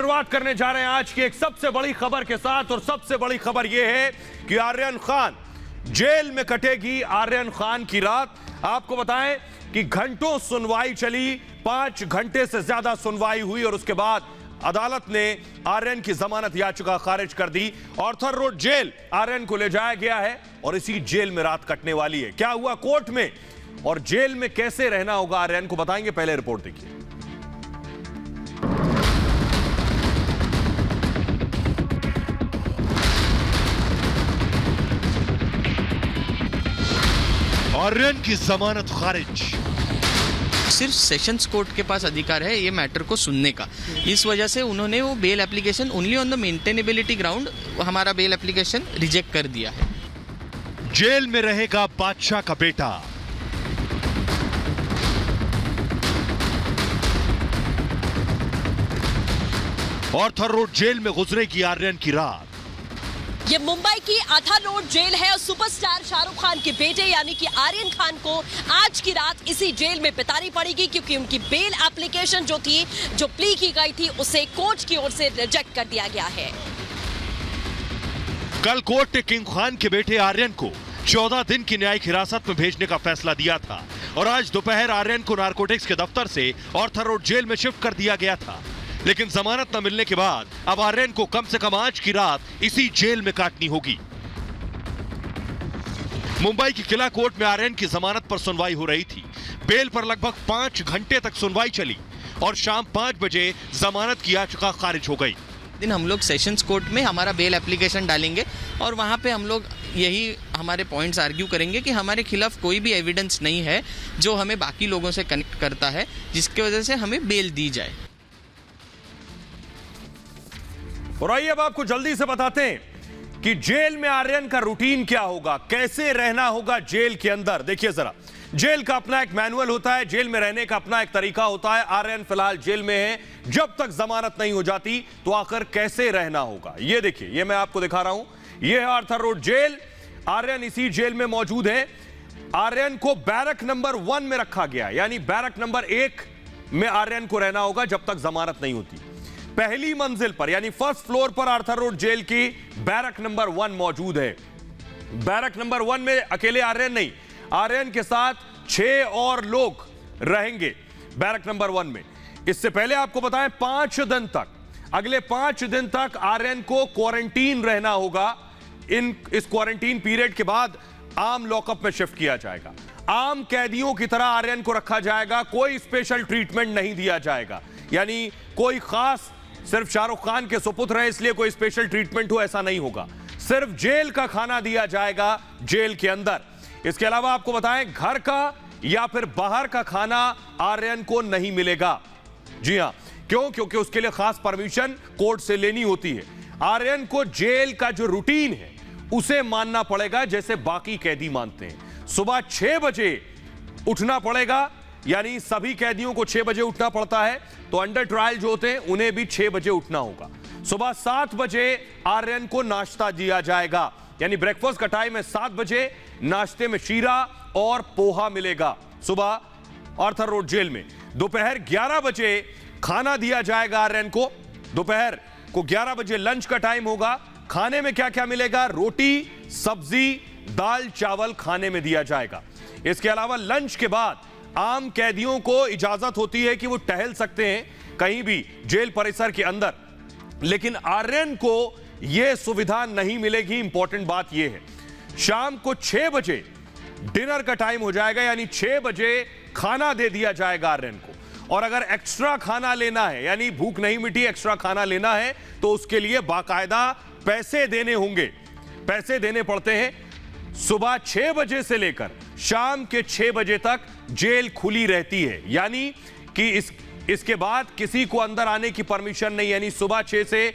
शुरुआत करने जा रहे हैं आज की एक सबसे बड़ी खबर के साथ, और सबसे बड़ी खबर यह है कि आर्यन खान जेल में कटेगी आर्यन खान की रात। आपको बताएं कि घंटों सुनवाई चली, 5 घंटे से ज्यादा सुनवाई हुई और उसके बाद अदालत ने आर्यन की जमानत याचिका खारिज कर दी। ऑर्थर रोड जेल आर्यन को ले जाया गया है और इसी जेल में रात कटने वाली है। क्या हुआ कोर्ट में और जेल में कैसे रहना होगा आर्यन को बताएंगे, पहले रिपोर्ट देखिए। आर्यन की जमानत खारिज। सिर्फ सेशंस कोर्ट के पास अधिकार है ये मैटर को सुनने का। इस वजह से उन्होंने वो bail application only on the maintainability ground हमारा बेल एप्लीकेशन रिजेक्ट कर दिया है। जेल में रहेगा बादशाह का बेटा। ऑर्थर रोड जेल में गुजरेगी आर्यन की रात। ये मुंबई की आर्थर रोड जेल है और सुपरस्टार शाहरुख खान के बेटे यानी कि आर्यन खान को आज की रात इसी जेल में बितानी पड़ेगी, क्योंकि उनकी बेल एप्लीकेशन जो थी, जो प्ली की गई थी, उसे कोर्ट की ओर से रिजेक्ट कर दिया गया है। कल कोर्ट ने किंग खान के बेटे आर्यन को 14 दिन की न्यायिक हिरासत में भेजने का फैसला दिया था और आज दोपहर आर्यन को नारकोटिक्स के दफ्तर से ऑर्थर रोड जेल में शिफ्ट कर दिया गया था। लेकिन जमानत न मिलने के बाद अब आर्यन को कम से कम आज की रात इसी जेल में काटनी होगी। मुंबई की किला कोर्ट में आर्यन की जमानत पर सुनवाई हो रही थी। बेल पर लगभग 5 घंटे तक सुनवाई चली और शाम 5 बजे जमानत की याचिका खारिज हो गई। दिन हम लोग सेशंस कोर्ट में हमारा बेल एप्लीकेशन डालेंगे और वहाँ पे हम लोग यही हमारे पॉइंट्स आर्ग्यू करेंगे कि हमारे खिलाफ कोई भी एविडेंस नहीं है जो हमें बाकी लोगों से कनेक्ट करता है, जिसकी वजह से हमें बेल दी जाए। और आइए अब आपको जल्दी से बताते हैं कि जेल में आर्यन का रूटीन क्या होगा, कैसे रहना होगा जेल के अंदर। देखिए जरा, जेल का अपना एक मैनुअल होता है, जेल में रहने का अपना एक तरीका होता है। आर्यन फिलहाल जेल में है, जब तक जमानत नहीं हो जाती तो आखिर कैसे रहना होगा ये देखिए, ये मैं आपको दिखा रहा हूं। ये है आर्थर रोड जेल, आर्यन इसी जेल में मौजूद है। आर्यन को बैरक नंबर 1 में रखा गया, यानी बैरक नंबर 1 में आर्यन को रहना होगा जब तक जमानत नहीं होती। पहली मंजिल पर यानी फर्स्ट फ्लोर पर आर्थर रोड जेल की बैरक नंबर 1 मौजूद है। बैरक नंबर 1 में अकेले आर्यन नहीं, आर्यन के साथ 6 और लोग रहेंगे बैरक नंबर 1 में। इससे पहले आपको बताएं 5 दिन तक, अगले 5 दिन तक आर्यन को क्वारंटीन रहना होगा। इस क्वारंटीन पीरियड के बाद आम लॉकअप में शिफ्ट किया जाएगा। आम कैदियों की तरह आर्यन को रखा जाएगा, कोई स्पेशल ट्रीटमेंट नहीं दिया जाएगा, यानी कोई खास सिर्फ शाहरुख खान के सुपुत्र है इसलिए कोई स्पेशल ट्रीटमेंट हो, ऐसा नहीं होगा। सिर्फ जेल का खाना दिया जाएगा जेल के अंदर। इसके अलावा आपको बताएं घर का या फिर बाहर का खाना आर्यन को नहीं मिलेगा। जी हां, क्यों? क्योंकि उसके लिए खास परमिशन कोर्ट से लेनी होती है। आर्यन को जेल का जो रूटीन है उसे मानना पड़ेगा जैसे बाकी कैदी मानते हैं। सुबह 6 बजे उठना पड़ेगा, यानी सभी कैदियों को 6 बजे उठना पड़ता है, तो अंडर ट्रायल जो होते हैं उन्हें भी 6 बजे उठना होगा। सुबह 7 बजे आर्यन को नाश्ता दिया जाएगा, यानी ब्रेकफास्ट का टाइम है 7 बजे। नाश्ते में शीरा और पोहा मिलेगा सुबह आर्थर रोड जेल में। दोपहर 11 बजे खाना दिया जाएगा आर्यन को। दोपहर को 11 बजे लंच का टाइम होगा। खाने में क्या क्या मिलेगा? रोटी, सब्जी, दाल, चावल खाने में दिया जाएगा। इसके अलावा लंच के बाद आम कैदियों को इजाजत होती है कि वो टहल सकते हैं कहीं भी जेल परिसर के अंदर, लेकिन आर्यन को यह सुविधा नहीं मिलेगी। इंपॉर्टेंट बात यह है, शाम को 6 बजे डिनर का टाइम हो जाएगा, यानी 6 बजे खाना दे दिया जाएगा आर्यन को। और अगर एक्स्ट्रा खाना लेना है, यानी भूख नहीं मिटी, एक्स्ट्रा खाना लेना है, तो उसके लिए बाकायदा पैसे देने होंगे, पैसे देने पड़ते हैं। सुबह 6 बजे से लेकर शाम के 6 बजे तक जेल खुली रहती है, यानी कि इसके बाद किसी को अंदर आने की परमिशन नहीं, यानी सुबह 6 से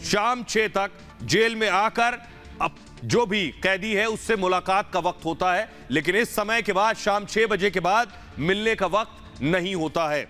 शाम 6 तक जेल में आकर अब जो भी कैदी है उससे मुलाकात का वक्त होता है, लेकिन इस समय के बाद शाम 6 बजे के बाद मिलने का वक्त नहीं होता है।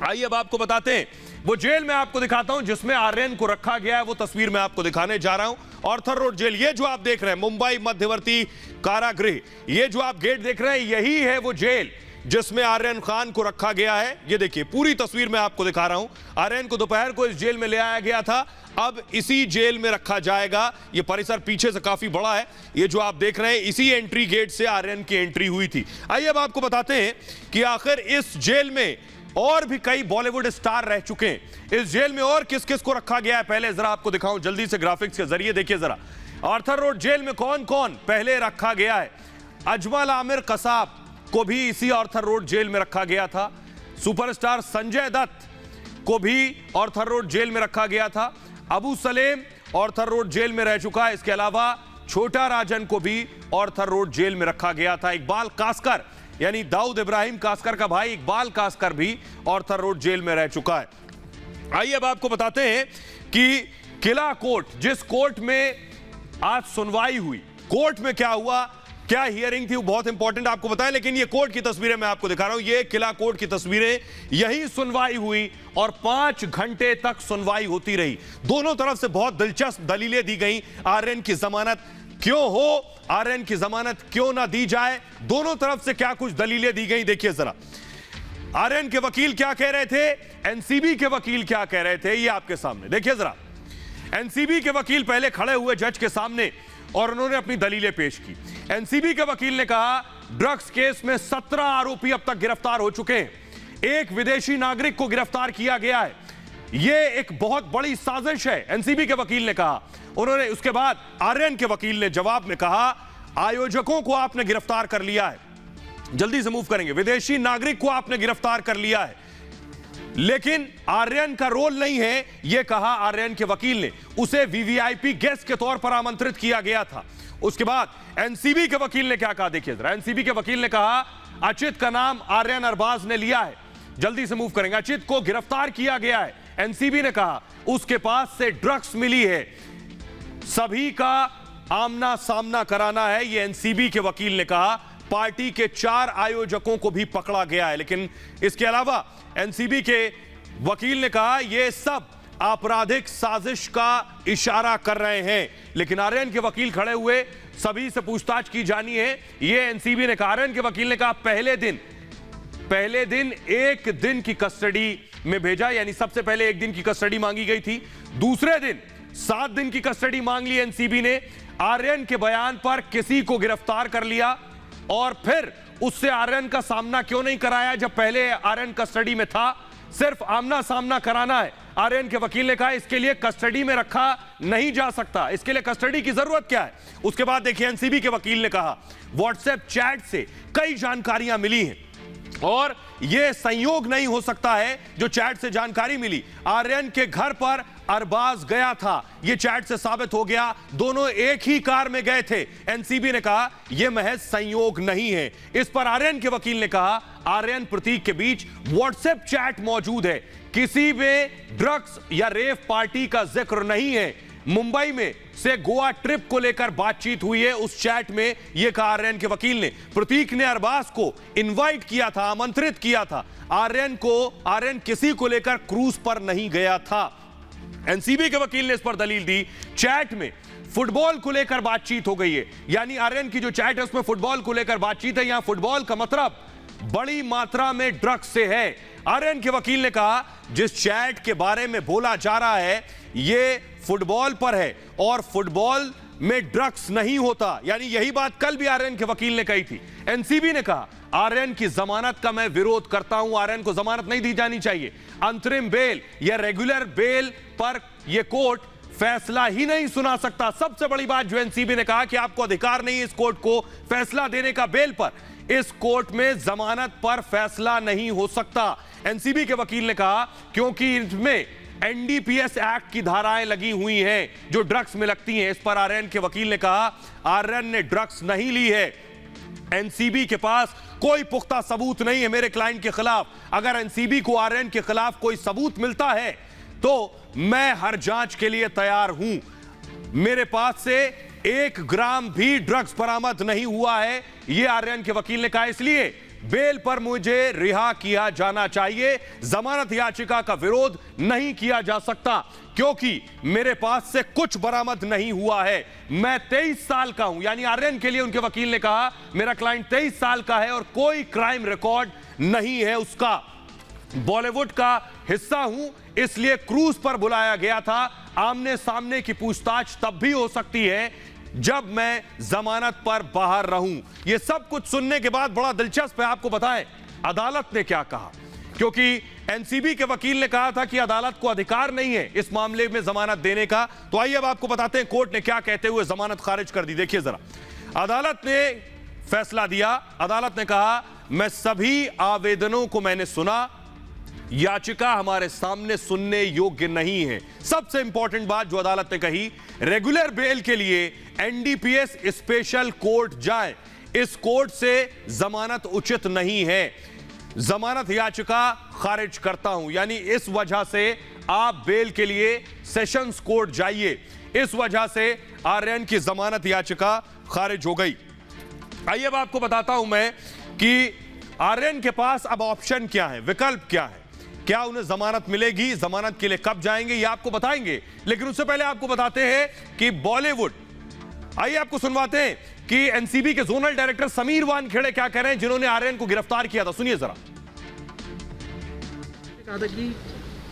आइए अब आपको बताते हैं वो जेल में आपको दिखाता हूं जिसमें आर्यन को रखा गया है, वो तस्वीर मैं आपको दिखाने जा रहा हूं। ऑर्थर रोड जेल, ये जो आप देख रहे हैं मुंबई मध्यवर्ती कारागृह, ये जो आप गेट देख रहे हैं यही है वो जेल जिसमें आर्यन खान को रखा गया है। ये देखिए पूरी तस्वीर मैं आपको दिखा रहा हूं। आर्यन को दोपहर को इस जेल में ले आया गया था, अब इसी जेल में रखा जाएगा। ये परिसर पीछे से काफी बड़ा है। ये जो आप देख रहे हैं, इसी एंट्री गेट से आर्यन की एंट्री हुई थी। आइए अब आपको बताते हैं कि आखिर इस जेल में और भी कई बॉलीवुड स्टार रह चुके हैं। इस जेल में और किस किस को रखा गया है, पहले जरा आपको दिखाऊं जल्दी से ग्राफिक्स के जरिए। देखिए जरा, आर्थर रोड जेल में कौन कौन पहले रखा गया है। अजमल आमिर कसाब को भी इसी आर्थर रोड जेल में रखा गया था। सुपरस्टार संजय दत्त को भी आर्थर रोड जेल में रखा गया था। अबू सलेम आर्थर रोड जेल में रह चुका है। इसके अलावा छोटा राजन को भी आर्थर रोड जेल में रखा गया था। इकबाल कास्कर यानी दाऊद इब्राहिम कास्कर का भाई इकबाल कास्कर भी आर्थर रोड जेल में रह चुका है। आइए अब आपको बताते हैं कि किला कोर्ट, जिस कोर्ट में आज सुनवाई हुई, कोर्ट में क्या हुआ, क्या हियरिंग थी, वो बहुत इंपॉर्टेंट आपको बताएं। लेकिन ये कोर्ट की तस्वीरें मैं आपको दिखा रहा हूं, ये किला कोर्ट की तस्वीरें। यही सुनवाई हुई और 5 घंटे तक सुनवाई होती रही। दोनों तरफ से बहुत दिलचस्प दलीलें दी गई। आर्यन की जमानत क्यों हो, आर्यन की जमानत क्यों ना दी जाए, दोनों तरफ से क्या कुछ दलीलें दी गई। देखिए जरा, आर्यन के वकील क्या कह रहे थे, एनसीबी के वकील क्या कह रहे थे, ये आपके सामने देखिए जरा। एनसीबी के वकील पहले खड़े हुए जज के सामने और उन्होंने अपनी दलीलें पेश की। एनसीबी के वकील ने कहा, ड्रग्स केस में 17 आरोपी अब तक गिरफ्तार हो चुके हैं। एक विदेशी नागरिक को गिरफ्तार किया गया है। यह एक बहुत बड़ी साजिश है, एनसीबी के वकील ने कहा। उन्होंने उसके बाद आर्यन के वकील ने जवाब में कहा, आयोजकों को आपने गिरफ्तार कर लिया है, जल्दी से मूव करेंगे, विदेशी नागरिक को आपने गिरफ्तार कर लिया है, लेकिन आर्यन का रोल नहीं है, यह कहा आर्यन के वकील ने। उसे वीवीआईपी गेस्ट के तौर पर आमंत्रित किया गया था। उसके बाद एनसीबी के वकील ने क्या कहा, देखिए जरा। एनसीबी के वकील ने कहा, अचित का नाम आर्यन अरबाज ने लिया है, जल्दी से मूव करेंगे, अचित को गिरफ्तार किया गया है। एनसीबी ने कहा, उसके पास से ड्रग्स मिली है, सभी का आमना सामना कराना है, यह एनसीबी के वकील ने कहा। पार्टी के 4 आयोजकों को भी पकड़ा गया है, लेकिन इसके अलावा एनसीबी के वकील ने कहा यह सब आपराधिक साजिश का इशारा कर रहे हैं। लेकिन आर्यन के वकील खड़े हुए, सभी से पूछताछ की जानी है, यह एनसीबी ने कहा। आर्यन के वकील ने कहा, पहले दिन 1 दिन की कस्टडी में भेजा, यानी सबसे पहले 1 दिन की कस्टडी मांगी गई थी, दूसरे दिन 7 दिन की कस्टडी मांग ली एनसीबी ने। आर्यन के बयान पर किसी को गिरफ्तार कर लिया और फिर उससे आर्यन का सामना क्यों नहीं कराया जब पहले आर्यन कस्टडी में था। सिर्फ आमना सामना कराना है। आर्यन के वकील ने कहा, इसके लिए कस्टडी में रखा नहीं जा सकता, इसके लिए कस्टडी की जरूरत क्या है। उसके बाद देखिए एनसीबी के वकील ने कहा, व्हाट्सएप चैट से कई जानकारियां मिली हैं और यह संयोग नहीं हो सकता है जो चैट से जानकारी मिली। आर्यन के घर पर अरबाज गया था, यह चैट से साबित हो गया, दोनों एक ही कार में गए थे। एनसीबी ने कहा यह महज संयोग नहीं है। इस पर आर्यन के वकील ने कहा, आर्यन प्रतीक के बीच व्हाट्सएप चैट मौजूद है, किसी में ड्रग्स या रेव पार्टी का जिक्र नहीं है। मुंबई में से गोवा ट्रिप को लेकर बातचीत हुई है, उस चैट में यह कहा आर्यन के वकील ने। प्रतीक ने अरबाज को इनवाइट किया था, आमंत्रित किया था। आर्यन किसी को लेकर क्रूज पर नहीं गया था। एनसीबी के वकील ने इस पर दलील दी, चैट में फुटबॉल को लेकर बातचीत हो गई है, यानी आर्यन की जो चैट है उसमें फुटबॉल को लेकर बातचीत है। यहां फुटबॉल का मतलब बड़ी मात्रा में ड्रग्स से है। आर्यन के वकील ने कहा, जिस चैट के बारे में बोला जा रहा है यह फुटबॉल पर है और फुटबॉल में ड्रग्स नहीं होता, यानी यही बात कल भी आर्यन के वकील ने कही थी। एनसीबी ने कहा, आर्यन की जमानत का मैं विरोध करता हूं, आर्यन को जमानत नहीं दी जानी चाहिए। अंतरिम बेल या रेगुलर बेल पर यह कोर्ट फैसला ही नहीं सुना सकता। सबसे बड़ी बात जो एनसीबी ने कहा कि आपको अधिकार नहीं है इस कोर्ट को फैसला देने का बेल पर, इस कोर्ट में जमानत पर फैसला नहीं हो सकता। एनसीबी के वकील ने कहा क्योंकि इसमें एनडीपीएस एक्ट की धाराएं लगी हुई हैं जो ड्रग्स में लगती हैं। इस पर आर्यन के वकील ने कहा, आर्यन ने ड्रग्स नहीं ली है, एनसीबी के पास कोई पुख्ता सबूत नहीं है मेरे क्लाइंट के खिलाफ। अगर एनसीबी को आर्यन के खिलाफ कोई सबूत मिलता है तो मैं हर जांच के लिए तैयार हूं। मेरे पास से 1 ग्राम भी ड्रग्स बरामद नहीं हुआ है, यह आर्यन के वकील ने कहा। इसलिए बेल पर मुझे रिहा किया जाना चाहिए, जमानत याचिका का विरोध नहीं किया जा सकता क्योंकि मेरे पास से कुछ बरामद नहीं हुआ है। मैं 23 साल का हूं, यानी आर्यन के लिए उनके वकील ने कहा मेरा क्लाइंट 23 साल का है और कोई क्राइम रिकॉर्ड नहीं है उसका। बॉलीवुड का हिस्सा हूं, इसलिए क्रूज पर बुलाया गया था। आमने सामने की पूछताछ तब भी हो सकती है जब मैं जमानत पर बाहर रहूं। यह सब कुछ सुनने के बाद बड़ा दिलचस्प है, आपको बताएं अदालत ने क्या कहा, क्योंकि एनसीबी के वकील ने कहा था कि अदालत को अधिकार नहीं है इस मामले में जमानत देने का। तो आइए अब आपको बताते हैं कोर्ट ने क्या कहते हुए जमानत खारिज कर दी। देखिए जरा, अदालत ने फैसला दिया। अदालत ने कहा मैं सभी आवेदनों को मैंने सुना, याचिका हमारे सामने सुनने योग्य नहीं है। सबसे इंपॉर्टेंट बात जो अदालत ने कही, रेगुलर बेल के लिए एनडीपीएस स्पेशल कोर्ट जाए, इस कोर्ट से जमानत उचित नहीं है, जमानत याचिका खारिज करता हूं। यानी इस वजह से आप बेल के लिए सेशंस कोर्ट जाइए, इस वजह से आर्यन की जमानत याचिका खारिज हो गई। आइए अब आपको बताता हूं मैं कि आर्यन के पास अब ऑप्शन क्या है, विकल्प क्या है, क्या उन्हें जमानत मिलेगी, जमानत के लिए कब जाएंगे, ये आपको बताएंगे। लेकिन उससे पहले आपको बताते हैं कि बॉलीवुड, आइए आपको सुनवाते हैं कि एनसीबी के जोनल डायरेक्टर समीर वानखेड़े क्या कह रहे हैं, जिन्होंने आर्यन को गिरफ्तार किया था। सुनिए जरा। कहा था कि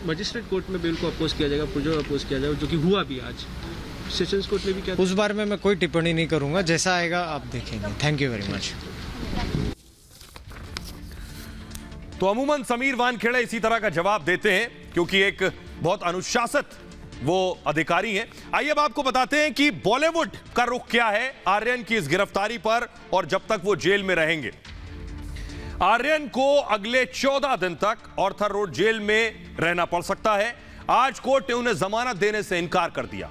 मजिस्ट्रेट कोर्ट में बेल को अपोज किया जाएगा, प्रोजो अपोज किया जाएगा, जो कि हुआ भी आज। सेशंस कोर्ट में भी क्या, उस बारे में मैं कोई टिप्पणी नहीं करूंगा, जैसा आएगा आप देखेंगे। Thank you very much. तो अमूमन समीर वानखेड़े इसी तरह का जवाब देते हैं क्योंकि एक बहुत अनुशासित वो अधिकारी हैं। आइए अब आपको बताते हैं कि बॉलीवुड का रुख क्या है आर्यन की इस गिरफ्तारी पर और जब तक वो जेल में रहेंगे। आर्यन को अगले 14 दिन तक ऑर्थर रोड जेल में रहना पड़ सकता है। आज कोर्ट ने उन्हें जमानत देने से इनकार कर दिया।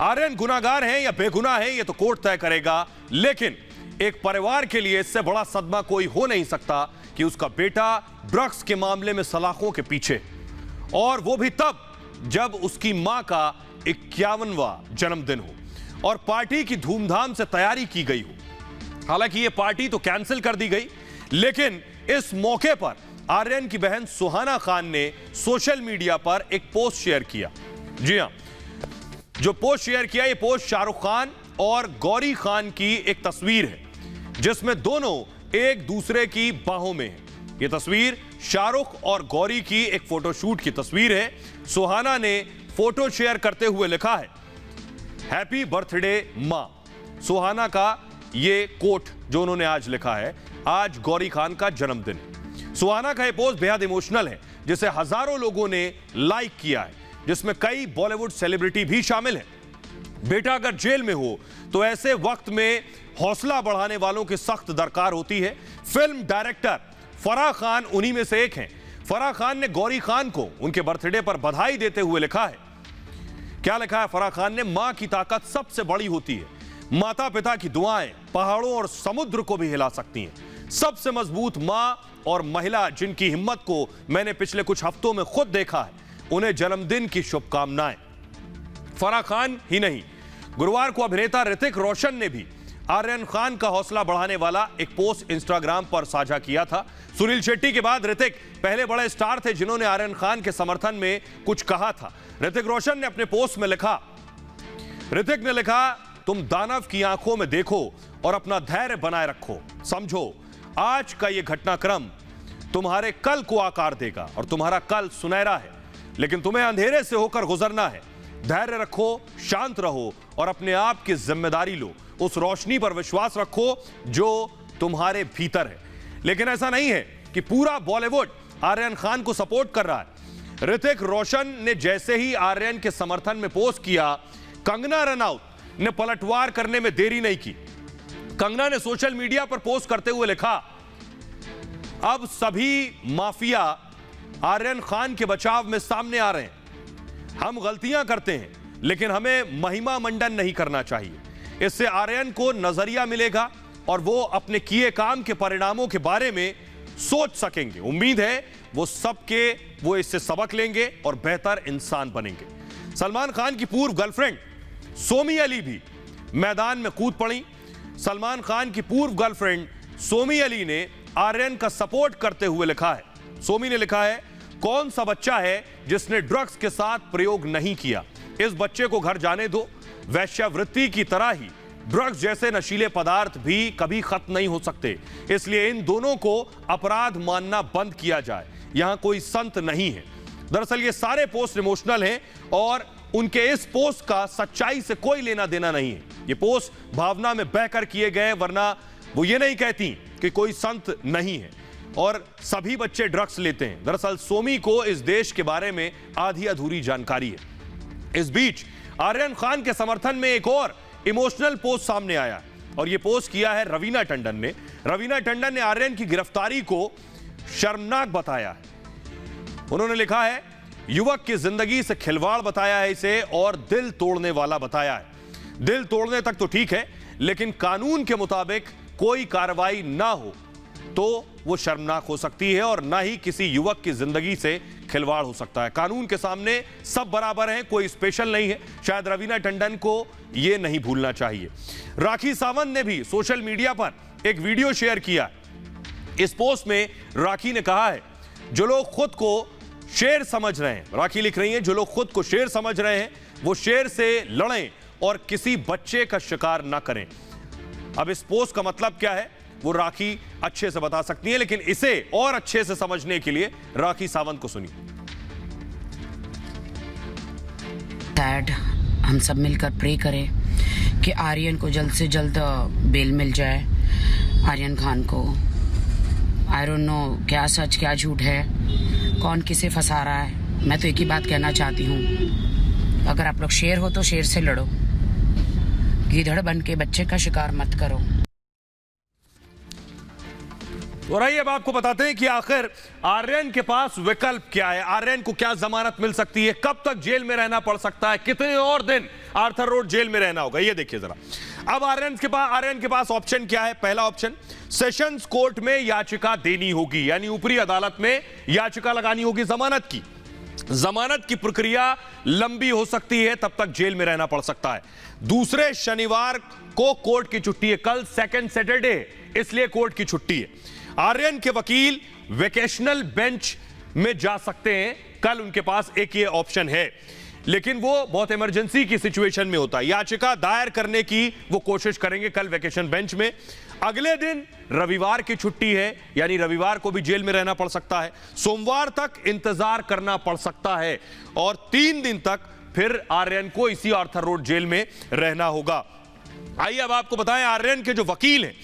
आर्यन गुनाहगार हैं या बेगुनाह हैं ये तो कोर्ट तय करेगा, लेकिन एक परिवार के लिए इससे बड़ा सदमा कोई हो नहीं सकता कि उसका बेटा ड्रग्स के मामले में सलाखों के पीछे, और वो भी तब जब उसकी मां का 51वां जन्मदिन हो और पार्टी की धूमधाम से तैयारी की गई हो। हालांकि ये पार्टी तो कैंसिल कर दी गई, लेकिन इस मौके पर आर्यन की बहन सुहाना खान ने सोशल मीडिया पर एक पोस्ट शेयर किया। जी हां, जो पोस्ट शेयर किया, ये पोस्ट शाहरुख खान और गौरी खान की एक तस्वीर है जिसमें दोनों एक दूसरे की बाहों में है। यह तस्वीर शाहरुख और गौरी की एक फोटोशूट की तस्वीर है। सुहाना ने फोटो शेयर करते हुए लिखा है हैप्पी बर्थडे मां। सुहाना का ये कोट जो उन्होंने आज लिखा है, आज गौरी खान का जन्मदिन है। सुहाना का ये पोस्ट बेहद इमोशनल है जिसे हजारों लोगों ने लाइक किया है, जिसमें कई बॉलीवुड सेलिब्रिटी भी शामिल हैं। बेटा अगर जेल में हो तो ऐसे वक्त में हौसला बढ़ाने वालों की सख्त दरकार होती है। फिल्म डायरेक्टर फराह खान उन्हीं में से एक हैं। फराह खान ने गौरी खान को उनके बर्थडे पर बधाई देते हुए लिखा है, क्या लिखा है फराह खान ने, मां की ताकत सबसे बड़ी होती है, माता पिता की दुआएं पहाड़ों और समुद्र को भी हिला सकती हैं। सबसे मजबूत मां और महिला जिनकी हिम्मत को मैंने पिछले कुछ हफ्तों में खुद देखा है, उन्हें जन्मदिन की शुभकामनाएं। फराह खान ही नहीं, गुरुवार को अभिनेता ऋतिक रोशन ने भी आर्यन खान का हौसला बढ़ाने वाला एक पोस्ट इंस्टाग्राम पर साझा किया था। सुनील शेट्टी के बाद ऋतिक पहले बड़े स्टार थे जिन्होंने आर्यन खान के समर्थन में कुछ कहा था। ऋतिक रोशन ने अपने पोस्ट में लिखा, ऋतिक ने लिखा, तुम दानव की आंखों में देखो और अपना धैर्य बनाए रखो। समझो आज का यह घटनाक्रम तुम्हारे कल को आकार देगा और तुम्हारा कल सुनहरा है, लेकिन तुम्हें अंधेरे से होकर गुजरना है। धैर्य रखो, शांत रहो और अपने आप की जिम्मेदारी लो। उस रोशनी पर विश्वास रखो जो तुम्हारे भीतर है। लेकिन ऐसा नहीं है कि पूरा बॉलीवुड आर्यन खान को सपोर्ट कर रहा है। ऋतिक रोशन ने जैसे ही आर्यन के समर्थन में पोस्ट किया, कंगना रनौत ने पलटवार करने में देरी नहीं की। कंगना ने सोशल मीडिया पर पोस्ट करते हुए लिखा, अब सभी माफिया आर्यन खान के बचाव में सामने आ रहे हैं। हम गलतियां करते हैं लेकिन हमें महिमा मंडन नहीं करना चाहिए। इससे आर्यन को नजरिया मिलेगा और वो अपने किए काम के परिणामों के बारे में सोच सकेंगे। उम्मीद है वो इससे सबक लेंगे और बेहतर इंसान बनेंगे। सलमान खान की पूर्व गर्लफ्रेंड सोमी अली भी मैदान में कूद पड़ी। सलमान खान की पूर्व गर्लफ्रेंड सोमी अली ने आर्यन का सपोर्ट करते हुए लिखा है। सोमी ने लिखा है, कौन सा बच्चा है जिसने ड्रग्स के साथ प्रयोग नहीं किया? इस बच्चे को घर जाने दो। वैश्यावृत्ति की तरह ही ड्रग्स जैसे नशीले पदार्थ भी कभी खत्म नहीं हो सकते, इसलिए इन दोनों को अपराध मानना बंद किया जाए। यहां कोई संत नहीं है। दरअसल ये सारे पोस्ट इमोशनल हैं और उनके इस पोस्ट का सच्चाई से कोई लेना देना नहीं है। ये पोस्ट भावना में बहकर किए गए, वरना वो ये नहीं कहती कि कोई संत नहीं है और सभी बच्चे ड्रग्स लेते हैं। दरअसल सोमी को इस देश के बारे में आधी अधूरी जानकारी है। इस बीच आर्यन खान के समर्थन में एक और इमोशनल पोस्ट सामने आया और यह पोस्ट किया है रवीना टंडन ने। रवीना टंडन ने आर्यन की गिरफ्तारी को शर्मनाक बताया है। उन्होंने लिखा है, युवक की जिंदगी से खिलवाड़ बताया है इसे और दिल तोड़ने वाला बताया है। दिल तोड़ने तक तो ठीक है, लेकिन कानून के मुताबिक कोई कार्रवाई ना हो तो वो शर्मनाक हो सकती है और ना ही किसी युवक की जिंदगी से खिलवाड़ हो सकता है। कानून के सामने सब बराबर हैं, कोई स्पेशल नहीं है। शायद रवीना टंडन को यह नहीं भूलना चाहिए। राखी सावंत ने भी सोशल मीडिया पर एक वीडियो शेयर किया। इस पोस्ट में राखी ने कहा है, जो लोग खुद को शेर समझ रहे हैं, राखी लिख रही हैं, जो लोग खुद को शेर समझ रहे हैं वो शेर से लड़ें और किसी बच्चे का शिकार ना करें। अब इस पोस्ट का मतलब क्या है वो राखी अच्छे से बता सकती है, लेकिन इसे और अच्छे से समझने के लिए राखी सावंत को सुनिए। सैड, हम सब मिलकर प्रे करें कि आर्यन को जल्द से जल्द बेल मिल जाए। आर्यन खान को आई डोंट नो क्या सच क्या झूठ है, कौन किसे फंसा रहा है। मैं तो एक ही बात कहना चाहती हूँ, अगर आप लोग शेर हो तो शेर से लड़ो, गीदड़ बन के बच्चे का शिकार मत करो। और आइए अब आपको बताते हैं कि आखिर आर्यन के पास विकल्प क्या है। आर्यन को क्या जमानत मिल सकती है, कब तक जेल में रहना पड़ सकता है, कितने और दिन आर्थर रोड जेल में रहना होगा, ये देखिए जरा। अब आर्यन के पास ऑप्शन क्या है। पहला ऑप्शन, सेशंस कोर्ट में याचिका देनी होगी, यानी ऊपरी अदालत में याचिका लगानी होगी जमानत की। जमानत की प्रक्रिया लंबी हो सकती है, तब तक जेल में रहना पड़ सकता है। दूसरे शनिवार को कोर्ट की छुट्टी है, कल सेकंड सैटरडे, इसलिए कोर्ट की छुट्टी है। आर्यन के वकील वेकेशनल बेंच में जा सकते हैं, कल उनके पास एक ये ऑप्शन है, लेकिन वो बहुत इमरजेंसी की सिचुएशन में होता है। याचिका दायर करने की वो कोशिश करेंगे कल वेकेशन बेंच में। अगले दिन रविवार की छुट्टी है, यानी रविवार को भी जेल में रहना पड़ सकता है। सोमवार तक इंतजार करना पड़ सकता है और 3 दिन तक फिर आर्यन को इसी आर्थर रोड जेल में रहना होगा। आइए अब आपको बताएं आर्यन के जो वकील हैं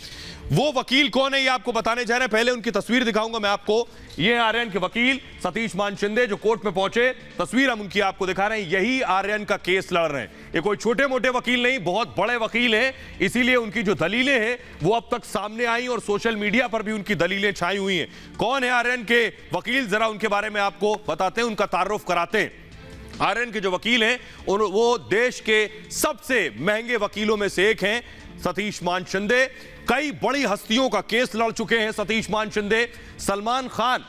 वो वकील कौन है, ये आपको बताने जा रहे हैं। पहले उनकी तस्वीर दिखाऊंगा मैं आपको। ये आर्यन के वकील सतीश मान शिंदे जो कोर्ट में पहुंचे, तस्वीर हम उनकी आपको दिखा रहे हैं। यही आर्यन का केस लड़ रहे हैं। ये कोई छोटे मोटे वकील नहीं, बहुत बड़े वकील हैं, इसीलिए उनकी जो दलीलें हैं वो अब तक सामने आई और सोशल मीडिया पर भी उनकी दलीलें छाई हुई हैं। कौन है आर्यन के वकील, जरा उनके बारे में आपको बताते हैं, उनका तारुफ कराते हैं। आर्यन के जो वकील हैं वो देश के सबसे महंगे वकीलों में से एक हैं, सतीश मान शिंदे। कई बड़ी हस्तियों का केस लड़ चुके हैं सतीश मान शिंदे। सलमान खान,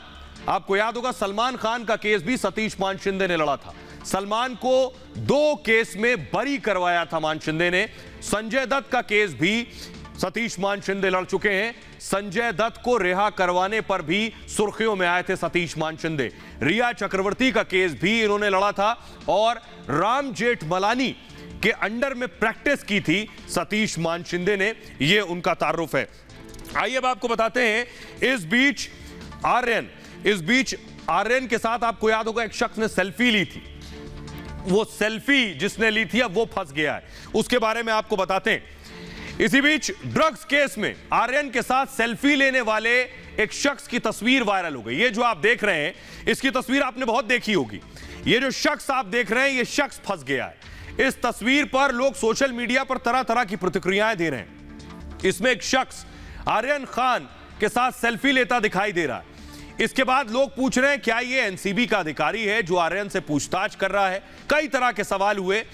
आपको याद होगा, सलमान खान का केस भी सतीश मान शिंदे ने लड़ा था। सलमान को 2 केस में बरी करवाया था मान शिंदे ने। संजय दत्त का केस भी सतीश मान शिंदे लड़ चुके हैं। संजय दत्त को रिहा करवाने पर भी सुर्खियों में आए थे सतीश मान शिंदे। रिया चक्रवर्ती का केस भी इन्होंने लड़ा था और राम जेठमलानी के अंडर में प्रैक्टिस की थी सतीश मान शिंदे ने। ये उनका तारुफ है। आइए अब आपको बताते हैं, इस बीच आर्यन के साथ आपको याद होगा एक शख्स ने सेल्फी ली थी। वो सेल्फी जिसने ली थी अब वो फंस गया है, उसके बारे में आपको बताते हैं। इसी बीच ड्रग्स केस में आर्यन के साथ सेल्फी लेने वाले एक शख्स की तस्वीर वायरल हो गई। ये जो आप देख रहे हैं, इसकी तस्वीर आपने बहुत देखी होगी। ये जो शख्स आप देख रहे हैं, ये शख्स फंस गया है। इस तस्वीर पर लोग सोशल मीडिया पर तरह तरह की प्रतिक्रियाएं दे रहे हैं। इसमें एक शख्स आर्यन खान के साथ सेल्फी लेता दिखाई दे रहा है। इसके बाद लोग पूछ रहे हैं क्या ये एनसीबी का अधिकारी है जो आर्यन से पूछताछ कर रहा है। कई तरह के सवाल हुए।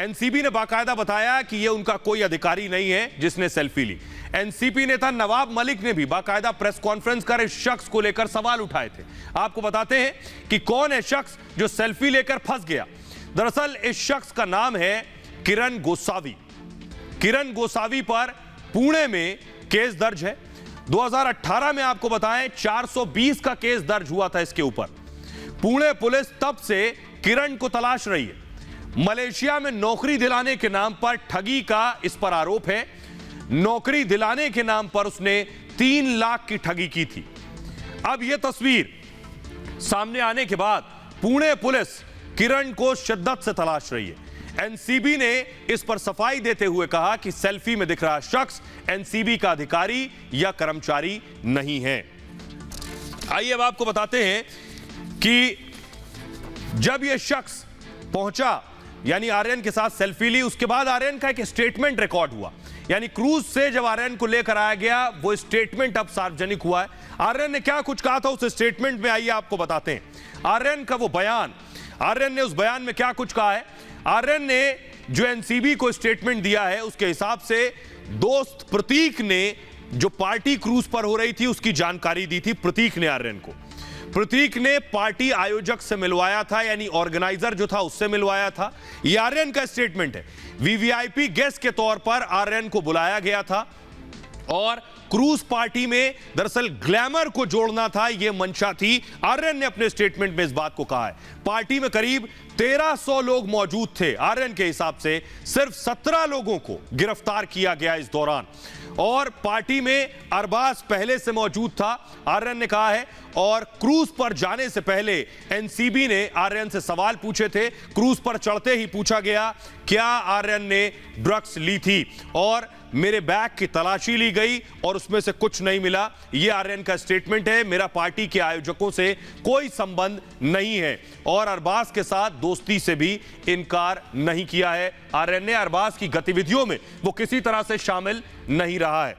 एनसीबी ने बाकायदा बताया कि यह उनका कोई अधिकारी नहीं है जिसने सेल्फी ली। एनसीपी नेता नवाब मलिक ने भी बाकायदा प्रेस कॉन्फ्रेंस कर इस शख्स को लेकर सवाल उठाए थे। आपको बताते हैं कि कौन है शख्स जो सेल्फी लेकर फंस गया। दरअसल इस शख्स का नाम है किरण गोसावी। किरण गोसावी पर पुणे में केस दर्ज है। 2018 में आपको बताएं 420 का केस दर्ज हुआ था इसके ऊपर। पुणे पुलिस तब से किरण को तलाश रही है। मलेशिया में नौकरी दिलाने के नाम पर ठगी का इस पर आरोप है। नौकरी दिलाने के नाम पर उसने 3 लाख की ठगी की थी। अब यह तस्वीर सामने आने के बाद पुणे पुलिस किरण को शिद्दत से तलाश रही है। एनसीबी ने इस पर सफाई देते हुए कहा कि सेल्फी में दिख रहा शख्स एनसीबी का अधिकारी या कर्मचारी नहीं है। आइए अब आपको बताते हैं कि जब यह शख्स पहुंचा, यानी आर्यन के साथ सेल्फी ली, उसके बाद आर्यन का एक स्टेटमेंट रिकॉर्ड हुआ। यानी क्रूज से जब आर्यन को लेकर आया गया, वो स्टेटमेंट अब सार्वजनिक हुआ है। आर्यन ने क्या कुछ कहा था उस स्टेटमेंट में, आइए आपको बताते हैं। आर्यन का वो बयान, आर्यन ने उस बयान में क्या कुछ कहा है। आर्यन ने जो एनसीबी को स्टेटमेंट दिया है उसके हिसाब से दोस्त प्रतीक ने जो पार्टी क्रूज पर हो रही थी उसकी जानकारी दी थी। प्रतीक ने आर्यन को, प्रतीक ने पार्टी आयोजक से मिलवाया था, यानी ऑर्गेनाइजर जो था उससे मिलवाया था। यह आर्यन का स्टेटमेंट है। वीवीआईपी गेस्ट के तौर पर आर्यन को बुलाया गया था और क्रूज पार्टी में दरअसल ग्लैमर को जोड़ना था, यह मंशा थी। आर्यन ने अपने स्टेटमेंट में इस बात को कहा है। पार्टी में करीब 1300 लोग मौजूद थे। आर्यन के हिसाब से सिर्फ 17 लोगों को गिरफ्तार किया गया इस दौरान, और पार्टी में अरबाज पहले से मौजूद था, आर्यन ने कहा है। और क्रूज पर जाने से पहले एनसीबी ने आर्यन से सवाल पूछे थे। क्रूज पर चढ़ते ही पूछा गया क्या आर्यन ने ड्रग्स ली थी, और मेरे बैग की तलाशी ली गई और उसमें से कुछ नहीं मिला। यह आर्यन का स्टेटमेंट है। मेरा पार्टी के आयोजकों से कोई संबंध नहीं है, और अरबाज के साथ दोस्ती से भी इनकार नहीं किया है। आर्यन ने अरबाज की गतिविधियों में वो किसी तरह से शामिल नहीं रहा है।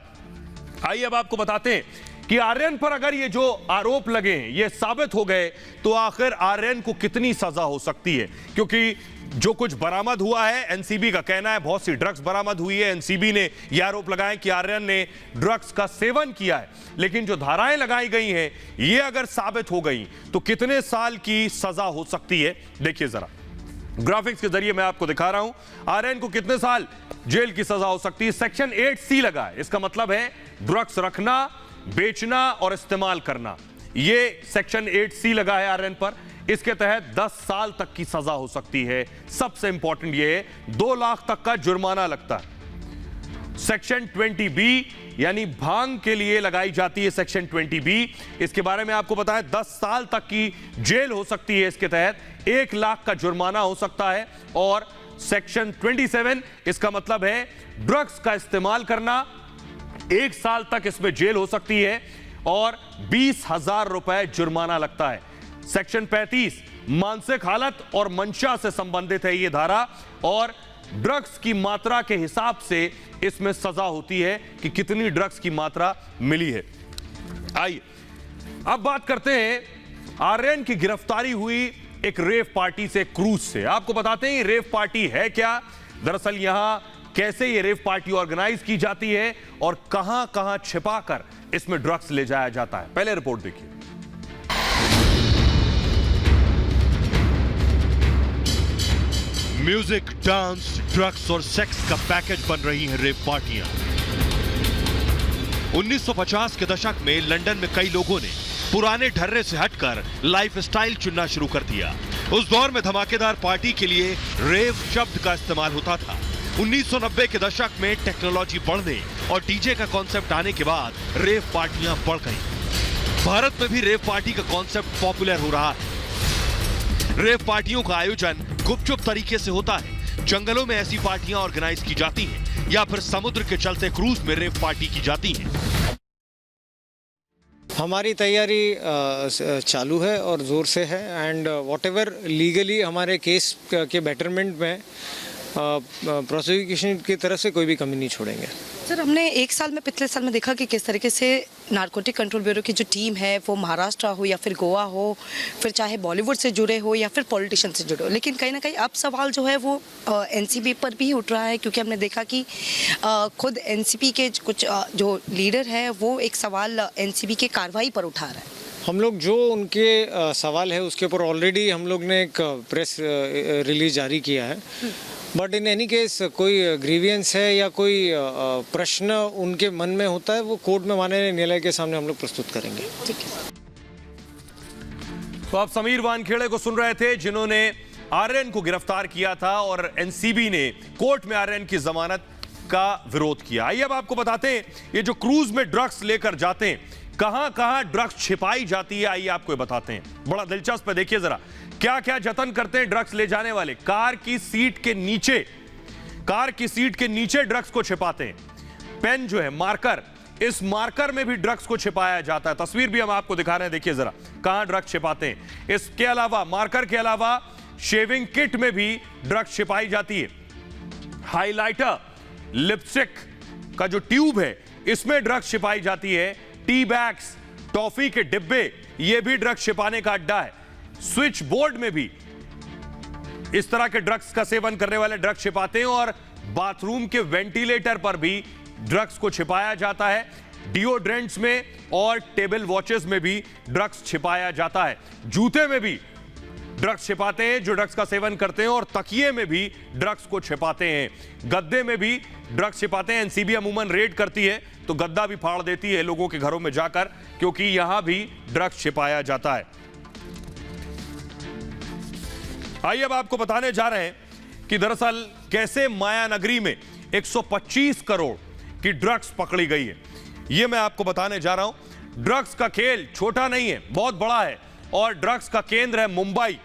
आइए अब आपको बताते हैं कि आर्यन पर अगर ये जो आरोप लगे हैं ये साबित हो गए तो आखिर आर्यन को कितनी सजा हो सकती है, क्योंकि जो कुछ बरामद हुआ है, एनसीबी का कहना है बहुत सी ड्रग्स बरामद हुई है। एनसीबी ने यह आरोप लगाया कि आर्यन ने ड्रग्स का सेवन किया है, लेकिन जो धाराएं लगाई गई हैं ये अगर साबित हो गई तो कितने साल की सजा हो सकती है। देखिए जरा ग्राफिक्स के जरिए मैं आपको दिखा रहा हूं आर्यन को कितने साल जेल की सजा हो सकती है। सेक्शन 8C लगा है, इसका मतलब है ड्रग्स रखना, बेचना और इस्तेमाल करना। ये सेक्शन 8C लगा है आर्यन पर। इसके तहत 10 साल तक की सजा हो सकती है। सबसे इंपॉर्टेंट ये है 2 लाख तक का जुर्माना लगता है। सेक्शन 20B यानी भांग के लिए लगाई जाती है सेक्शन 20B, इसके बारे में आपको बताएं 10 साल तक की जेल हो सकती है इसके तहत, 1 लाख का जुर्माना हो सकता है। और सेक्शन 27 इसका मतलब है ड्रग्स का इस्तेमाल करना, 1 साल तक इसमें जेल हो सकती है और 20,000 रुपए जुर्माना लगता है। सेक्शन 35 मानसिक हालत और मंशा से संबंधित है ये धारा, और ड्रग्स की मात्रा के हिसाब से इसमें सजा होती है कि कितनी ड्रग्स की मात्रा मिली है। आइए अब बात करते हैं आर्यन की गिरफ्तारी हुई एक रेव पार्टी से, क्रूज से। आपको बताते हैं ये रेव पार्टी है क्या, दरअसल यहां कैसे ये रेव पार्टी ऑर्गेनाइज की जाती है और कहां कहां छिपाकर इसमें ड्रग्स ले जाया जाता है। पहले रिपोर्ट देखिए। म्यूजिक, डांस, ड्रग्स और सेक्स का पैकेज बन रही हैं रेव पार्टियां। 1950 के दशक में लंदन में कई लोगों ने पुराने ढर्रे से हटकर लाइफस्टाइल चुनना शुरू कर दिया। उस दौर में धमाकेदार पार्टी के लिए रेव शब्द का इस्तेमाल होता था। 1990 के दशक में टेक्नोलॉजी बढ़ने और डीजे का कॉन्सेप्ट आने के बाद रेव पार्टियां बढ़ गईं। भारत में भी रेव पार्टी का कॉन्सेप्ट पॉपुलर हो रहा है। रेव पार्टियों का आयोजन गुपचुप तरीके से होता है। जंगलों में ऐसी पार्टियां ऑर्गेनाइज की जाती हैं या फिर समुद्र के चलते क्रूज में रेव पार्टी की जाती हैं। हमारी तैयारी चालू है और ज़ोर से है, एंड व्हाटएवर लीगली हमारे केस के बेटरमेंट में प्रोसिक्यूशन की तरफ से कोई भी कमी नहीं छोड़ेंगे। सर, हमने 1 साल में, पिछले साल में देखा कि किस तरीके से नारकोटिक कंट्रोल ब्यूरो की जो टीम है वो महाराष्ट्र हो या फिर गोवा हो, फिर चाहे बॉलीवुड से जुड़े हो या फिर पॉलिटिशियन से जुड़े हो, लेकिन कहीं ना कहीं अब सवाल जो है वो एनसीबी पर भी उठ रहा है, क्योंकि हमने देखा कि खुद एनसीबी के कुछ जो लीडर है वो एक सवाल एनसीबी के कार्रवाई पर उठा रहा है। हम लोग जो उनके सवाल है उसके ऊपर ऑलरेडी हम लोग ने एक प्रेस रिलीज जारी किया है। बट इन एनी केस कोई ग्रीवियंस है या कोई प्रश्न उनके मन में होता है, वो कोर्ट में माननीय न्यायालय के सामने हम लोग प्रस्तुत करेंगे। ठीक है। तो आप समीर वानखेड़े को सुन रहे थे, जिन्होंने आर्यन को गिरफ्तार किया था और एनसीबी ने कोर्ट में आर्यन की जमानत का विरोध किया। आइए अब आपको बताते हैं, ये जो क्रूज में ड्रग्स लेकर जाते हैं, कहां कहां ड्रग्स छिपाई जाती है, आइए आपको बताते हैं। बड़ा दिलचस्प है, देखिए जरा क्या क्या जतन करते हैं ड्रग्स ले जाने वाले। कार की सीट के नीचे ड्रग्स को छिपाते हैं। पेन जो है, मार्कर, इस मार्कर में भी ड्रग्स को छिपाया जाता है। तस्वीर भी हम आपको दिखा रहे हैं, देखिए जरा कहां ड्रग्स छिपाते हैं। इसके अलावा, मार्कर के अलावा शेविंग किट में भी ड्रग्स छिपाई जाती है। हाइलाइटर, लिपस्टिक का जो ट्यूब है, इसमें ड्रग्स छिपाई जाती है। टी बैग्स, टॉफी के डिब्बे, ये भी ड्रग्स छिपाने का अड्डा है। स्विच बोर्ड में भी इस तरह के ड्रग्स का सेवन करने वाले ड्रग्स छिपाते हैं और बाथरूम के वेंटिलेटर पर भी ड्रग्स को छिपाया जाता है। डिओड्रेंट्स में और टेबल वॉचेस में भी ड्रग्स छिपाया जाता है। जूते में भी ड्रग्स छिपाते हैं जो ड्रग्स का सेवन करते हैं, और तकिए में भी ड्रग्स को छिपाते हैं। गद्दे में भी ड्रग्स छिपाते हैं। एनसीबी अमूमन रेड करती है तो गद्दा भी फाड़ देती है लोगों के घरों में जाकर, क्योंकि यहां भी ड्रग्स छिपाया जाता है। आइए अब आपको बताने जा रहे हैं कि दरअसल कैसे माया नगरी में 125 करोड़ की ड्रग्स पकड़ी गई है। यह मैं आपको बताने जा रहा हूं। ड्रग्स का खेल छोटा नहीं है, बहुत बड़ा है, और ड्रग्स का केंद्र है मुंबई।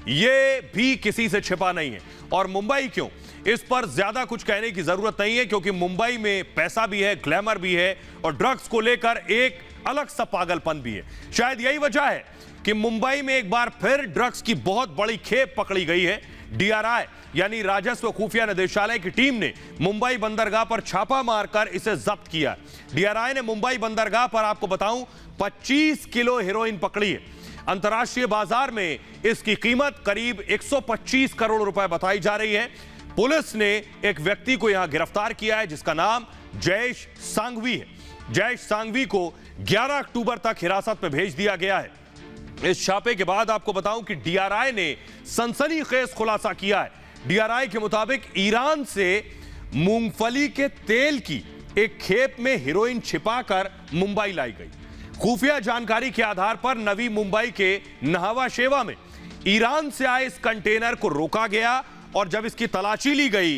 यह भी किसी से छिपा नहीं है। और मुंबई क्यों, इस पर ज्यादा कुछ कहने की जरूरत नहीं है, क्योंकि मुंबई में पैसा भी है, ग्लैमर भी है, और ड्रग्स को लेकर एक अलग सा पागलपन भी है। शायद यही वजह है कि मुंबई में एक बार फिर ड्रग्स की बहुत बड़ी खेप पकड़ी गई है। डीआरआई यानी राजस्व खुफिया निदेशालय की टीम ने मुंबई बंदरगाह पर छापा मारकर इसे जब्त किया। डीआरआई ने मुंबई बंदरगाह पर, आपको बताऊं, 25 किलो हेरोइन पकड़ी है। अंतर्राष्ट्रीय बाजार में इसकी कीमत करीब 125 करोड़ रुपए बताई जा रही है। पुलिस ने एक व्यक्ति को यहां गिरफ्तार किया है जिसका नाम जयेश सांघवी है। जयेश सांघवी को 11 अक्टूबर तक हिरासत में भेज दिया गया है। इस छापे के बाद आपको बताऊं कि डीआरआई ने सनसनीखेज खुलासा किया है। डीआरआई के मुताबिक ईरान से मूंगफली के तेल की एक खेप में हेरोइन छिपाकर मुंबई लाई गई। खुफिया जानकारी के आधार पर नवी मुंबई के नहावा शेवा में ईरान से आए इस कंटेनर को रोका गया, और जब इसकी तलाशी ली गई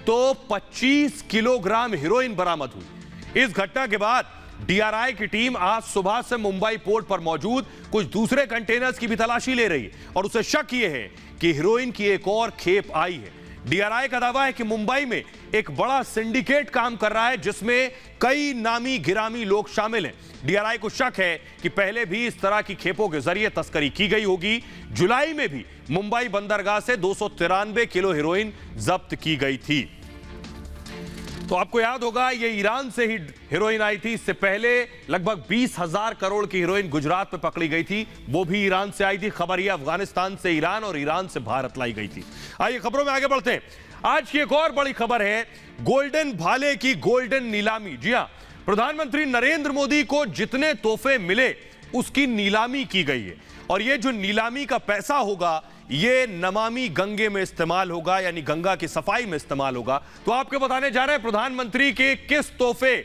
तो 25 किलोग्राम हेरोइन बरामद हुई। इस घटना के बाद डीआरआई की टीम आज सुबह से मुंबई पोर्ट पर मौजूद कुछ दूसरे कंटेनर्स की भी तलाशी ले रही है, और उसे शक यह है कि हेरोइन की एक और खेप आई है। डीआरआई का दावा है कि मुंबई में एक बड़ा सिंडिकेट काम कर रहा है जिसमें कई नामी गिरामी लोग शामिल हैं। डीआरआई को शक है कि पहले भी इस तरह की खेपों के जरिए तस्करी की गई होगी। जुलाई में भी मुंबई बंदरगाह से 293 किलो हेरोइन जब्त की गई थी। तो आपको याद होगा, ये ईरान से ही हेरोइन आई थी। इससे पहले लगभग 20,000 करोड़ की हेरोइन गुजरात में पकड़ी गई थी, वो भी ईरान से आई थी। खबर यह अफगानिस्तान से ईरान और ईरान से भारत लाई गई थी। आइए खबरों में आगे बढ़ते हैं। आज की एक और बड़ी खबर है गोल्डन भाले की गोल्डन नीलामी। जी हां, प्रधानमंत्री नरेंद्र मोदी को जितने तोहफे मिले उसकी नीलामी की गई है, और ये जो नीलामी का पैसा होगा ये नमामि गंगे में इस्तेमाल होगा, यानी गंगा की सफाई में इस्तेमाल होगा। तो आपको बताने जा रहे हैं प्रधानमंत्री के किस तोहफे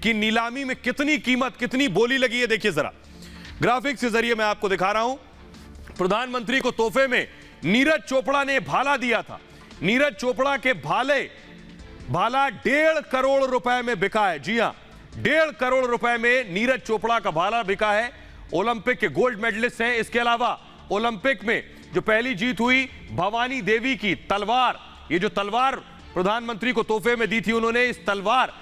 की नीलामी में कितनी कीमत, कितनी बोली लगी है। देखिए जरा ग्राफिक्स के जरिए मैं आपको दिखा रहा हूं। प्रधानमंत्री को तोहफे में नीरज चोपड़ा ने भाला दिया था। नीरज चोपड़ा के भाला 1.5 करोड़ रुपए में बिका है। जी हां, 1.5 करोड़ रुपए में नीरज चोपड़ा का भाला बिका है। ओलंपिक के गोल्ड मेडलिस्ट हैं। इसके अलावा ओलंपिक में जो पहली जीत हुई, भवानी देवी की तलवार, ये जो तलवार प्रधानमंत्री को तोहफे में दी थी उन्होंने, इस तलवार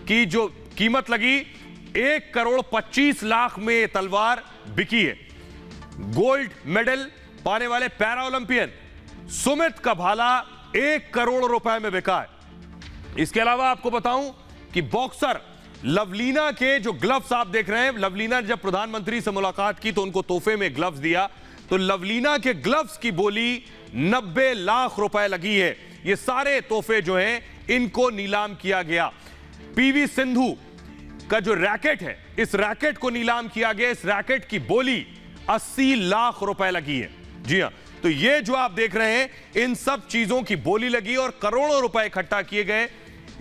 की जो कीमत लगी 1 करोड़ 25 लाख में तलवार बिकी है। गोल्ड मेडल पाने वाले पैरा ओलंपियन सुमित का भाला 1 करोड़ रुपए में बिका है। इसके अलावा आपको बताऊं कि बॉक्सर लवलीना के जो ग्लव्स आप देख रहे हैं, लवलीना ने जब प्रधानमंत्री से मुलाकात की तो उनको तोहफे में ग्लव्स दिया, तो लवलीना के ग्लव्स की बोली 90 लाख रुपए लगी है। ये सारे तोहफे जो हैं इनको नीलाम किया गया। पीवी सिंधु का जो रैकेट है, इस रैकेट को नीलाम किया गया। इस रैकेट की बोली 80 लाख रुपए लगी है। जी हां, तो ये जो आप देख रहे हैं, इन सब चीजों की बोली लगी और करोड़ों रुपए इकट्ठा किए गए।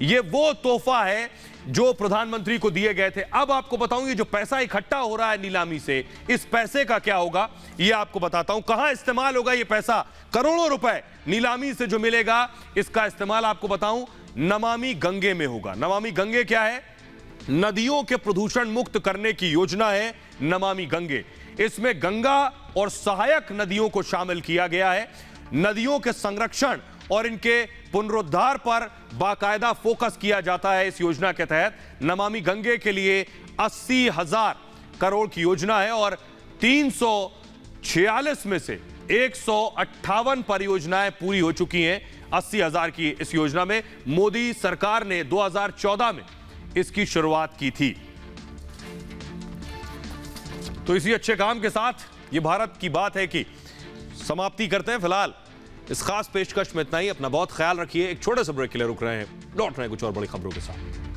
ये वो तोहफा है जो प्रधानमंत्री को दिए गए थे। अब आपको बताऊं ये जो पैसा इकट्ठा हो रहा है नीलामी से, इस पैसे का क्या होगा ये आपको बताता हूं। कहां इस्तेमाल होगा ये पैसा, करोड़ों रुपए नीलामी से जो मिलेगा, इसका इस्तेमाल आपको बताऊं नमामि गंगे में होगा। नमामि गंगे क्या है? नदियों के प्रदूषण मुक्त करने की योजना है नमामि गंगे। इसमें गंगा और सहायक नदियों को शामिल किया गया है। नदियों के संरक्षण और इनके पुनरुद्धार पर बाकायदा फोकस किया जाता है इस योजना के तहत। नमामि गंगे के लिए 80,000 करोड़ की योजना है और 346 में से 158 परियोजनाएं पूरी हो चुकी हैं 80,000 की इस योजना में। मोदी सरकार ने 2014 में इसकी शुरुआत की थी। तो इसी अच्छे काम के साथ ये भारत की बात है कि समाप्ति करते हैं। फिलहाल इस खास पेशकश में इतना ही। अपना बहुत ख्याल रखिए। एक छोटे से ब्रेक के लिए रुक रहे हैं, लौट रहे हैं कुछ और बड़ी खबरों के साथ।